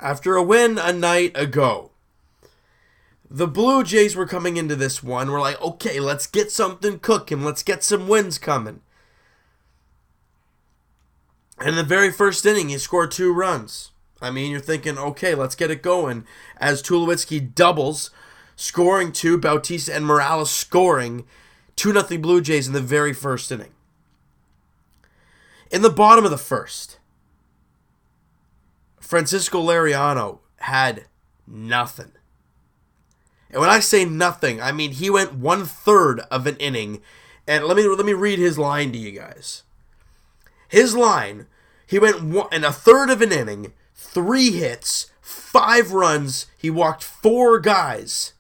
after a win a night ago, the Blue Jays were coming into this one. We're like, okay, let's get something cooking. Let's get some wins coming. And in the very first inning, he scored 2 runs. I mean, you're thinking, okay, let's get it going. As Tulowitzki doubles, scoring 2, Bautista and Morales scoring 2-0 Blue Jays in the very first inning. In the bottom of the first, Francisco Lariano had nothing. And when I say nothing, I mean he went 1/3 of an inning. And let me read his line to you guys. His line, he went in 1/3 of an inning, 3 hits, 5 runs. He walked 4 guys.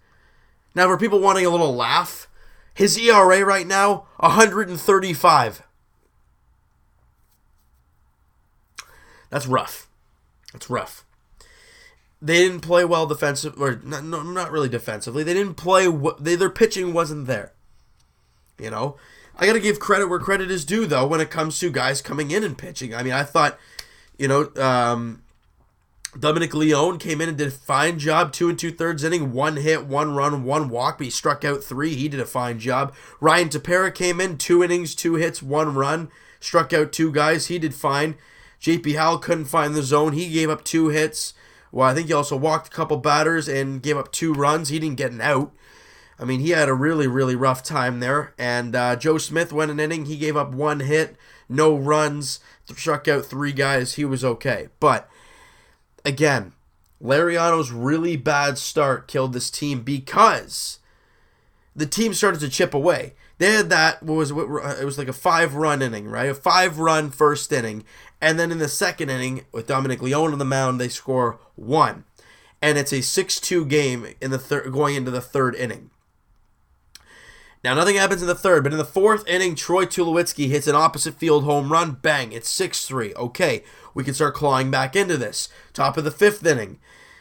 Now, for people wanting a little laugh, his ERA right now, 135. That's rough. That's rough. They didn't play well defensively, or not really defensively. They didn't play. Their pitching wasn't there. You know, I got to give credit where credit is due, though, when it comes to guys coming in and pitching. I mean, I thought, Dominic Leone came in and did a fine job, 2 2/3 inning, 1 hit, 1 run, 1 walk, but he struck out 3. He did a fine job. Ryan Tepera came in, 2 innings, 2 hits, 1 run, struck out 2 guys. He did fine. JP Howell couldn't find the zone. He gave up 2 hits. Well, I think he also walked a couple batters and gave up 2 runs. He didn't get an out. I mean, he had a really, really rough time there. And Joe Smith went an inning. He gave up 1 hit, no runs, struck out 3 guys. He was okay. But, again, Lariano's really bad start killed this team because the team started to chip away. They had it was like a 5-run inning, right? A 5-run first inning. And then in the second inning, with Dominic Leone on the mound, they score 1. And it's a 6-2 game in the going into the 3rd inning. Now, nothing happens in the 3rd, but in the 4th inning, Troy Tulowitzki hits an opposite field home run. Bang, it's 6-3. Okay, we can start clawing back into this. Top of the 5th inning,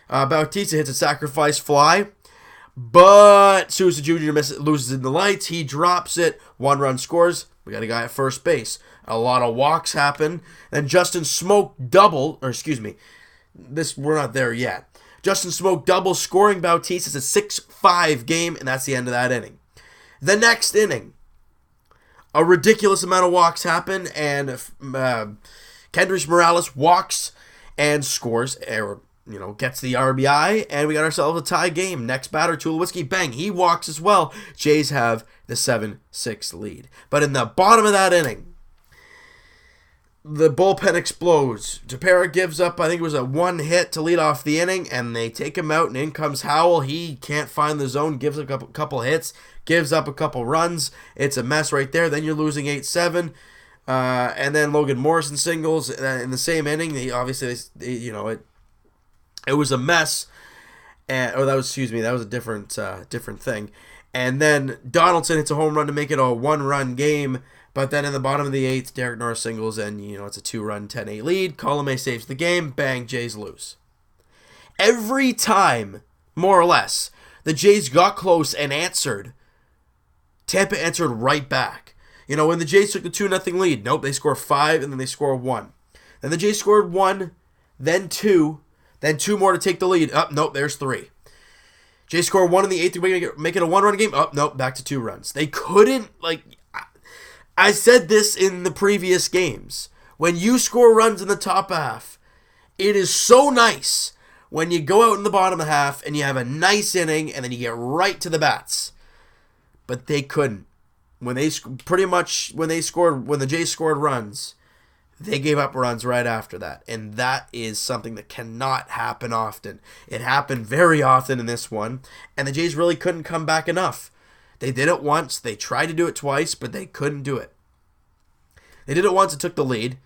Bautista hits a sacrifice fly. But Sousa Jr. loses in the lights. He drops it. 1 run scores. We got a guy at first base. A lot of walks happen. Then Justin Smoke we're not there yet. Justin Smoke double scoring Bautista. It's a 6-5 game, and that's the end of that inning. The next inning, a ridiculous amount of walks happen, and Kendrys Morales walks and scores, gets the RBI, and we got ourselves a tie game. Next batter, Tulowitzki, bang, he walks as well. Jays have the 7-6 lead. But in the bottom of that inning, the bullpen explodes. Tepera gives up, I think it was a 1 hit to lead off the inning, and they take him out, and in comes Howell. He can't find the zone, gives a couple hits, gives up a couple runs. It's a mess right there. Then you're losing 8-7. And then Logan Morrison singles in the same inning. It was a mess. That was a different thing. And then Donaldson hits a home run to make it a 1-run game. But then in the bottom of the 8th, Derek Norris singles, and it's a 2-run 10-8 lead. Colomé saves the game. Bang, Jays lose. Every time, more or less, the Jays got close and answered, Tampa answered right back. When the Jays took the 2-0 lead, nope, they score 5, and then they score 1. Then the Jays scored 1, then 2, then 2 more to take the lead. Nope, there's 3. Jays score 1 in the 8th to make it a 1-run game. Nope, back to 2 runs. They couldn't, I said this in the previous games. When you score runs in the top half, it is so nice when you go out in the bottom half and you have a nice inning and then you get right to the bats. But they couldn't. When the Jays scored runs, they gave up runs right after that. And that is something that cannot happen often. It happened very often in this one, and the Jays really couldn't come back enough. They did it once, they tried to do it twice, but they couldn't do it. They did it once and took the lead,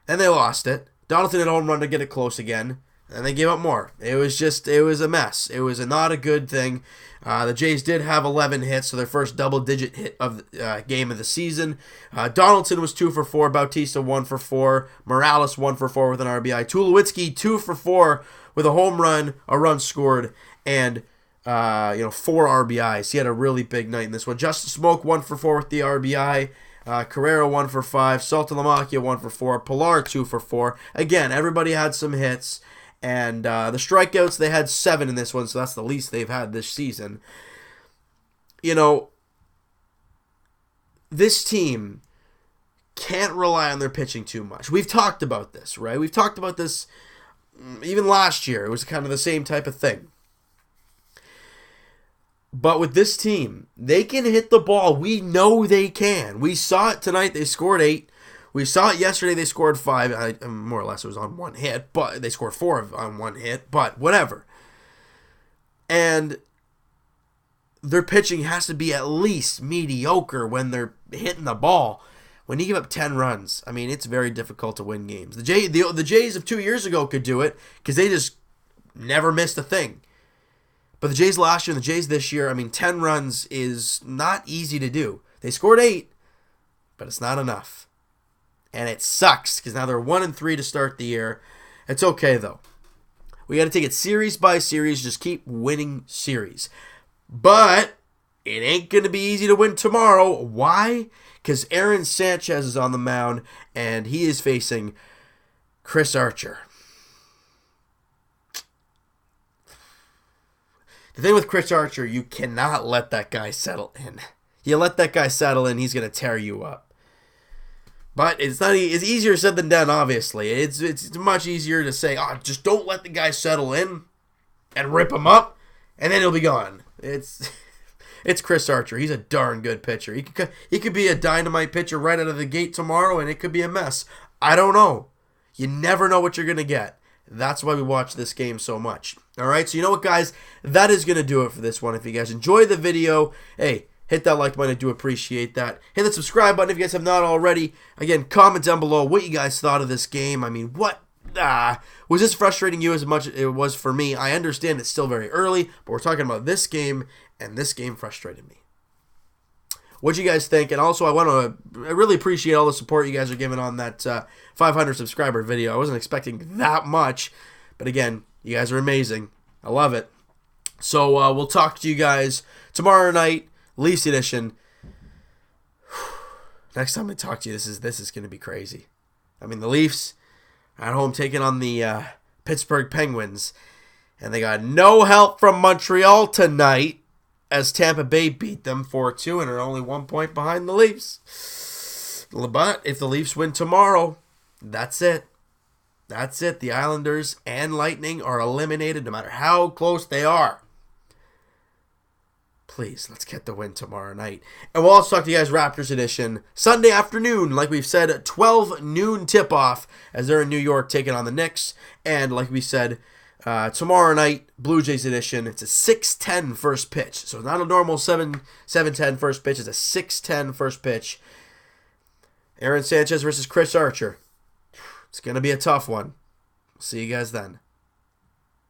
and they lost it. Donaldson hit a home run to get it close again, and they gave up more. It was a mess. It was not a good thing. The Jays did have 11 hits, so their first double-digit hit of the game of the season. Donaldson was 2 for 4, Bautista 1 for 4, Morales 1 for 4 with an RBI, Tulowitzki 2 for 4 with a home run, a run scored, and 4 RBIs. He had a really big night in this one. Justin Smoke 1 for 4 with the RBI. Carrera 1 for 5. Saltalamacchia 1 for 4. Pilar 2 for 4. Again, everybody had some hits. And the strikeouts, they had 7 in this one, so that's the least they've had this season. You know, this team can't rely on their pitching too much. We've talked about this, right? We've talked about this even last year. It was kind of the same type of thing. But with this team, they can hit the ball. We know they can. We saw it tonight. They scored 8. We saw it yesterday. They scored 5. More or less, it was on 1 hit. But they scored 4 on 1 hit. But whatever. And their pitching has to be at least mediocre when they're hitting the ball. When you give up 10 runs, I mean, it's very difficult to win games. The Jays of 2 years ago could do it because they just never missed a thing. But the Jays last year and the Jays this year, I mean, 10 runs is not easy to do. They scored 8, but it's not enough. And it sucks because now they're 1-3 to start the year. It's okay, though. We got to take it series by series. Just keep winning series. But it ain't going to be easy to win tomorrow. Why? Because Aaron Sanchez is on the mound, and he is facing Chris Archer. The thing with Chris Archer, you cannot let that guy settle in. You let that guy settle in, he's going to tear you up. But it's easier said than done, obviously. It's much easier to say, just don't let the guy settle in and rip him up, and then he'll be gone. It's Chris Archer. He's a darn good pitcher. He could be a dynamite pitcher right out of the gate tomorrow, and it could be a mess. I don't know. You never know what you're going to get. That's why we watch this game so much. All right, so you know what, guys? That is going to do it for this one. If you guys enjoyed the video, hey, hit that like button. I do appreciate that. Hit the subscribe button if you guys have not already. Again, comment down below what you guys thought of this game. I mean, what? Was this frustrating you as much as it was for me? I understand it's still very early, but we're talking about this game, and this game frustrated me. What do you guys think? And also, I really appreciate all the support you guys are giving on that 500 subscriber video. I wasn't expecting that much, but again, you guys are amazing. I love it. So we'll talk to you guys tomorrow night, Leafs edition. Next time I talk to you, this is going to be crazy. I mean, the Leafs at home taking on the Pittsburgh Penguins, and they got no help from Montreal tonight, as Tampa Bay beat them 4-2 and are only 1 point behind the Leafs. But if the Leafs win tomorrow, that's it. That's it. The Islanders and Lightning are eliminated no matter how close they are. Please, let's get the win tomorrow night. And we'll also talk to you guys Raptors edition Sunday afternoon. Like we've said, 12 noon tip-off as they're in New York taking on the Knicks. And like we said, tomorrow night, Blue Jays edition, it's a 6:10 first pitch. So it's not a normal 7:10 first pitch. It's a 6:10 first pitch. Aaron Sanchez versus Chris Archer. It's going to be a tough one. See you guys then.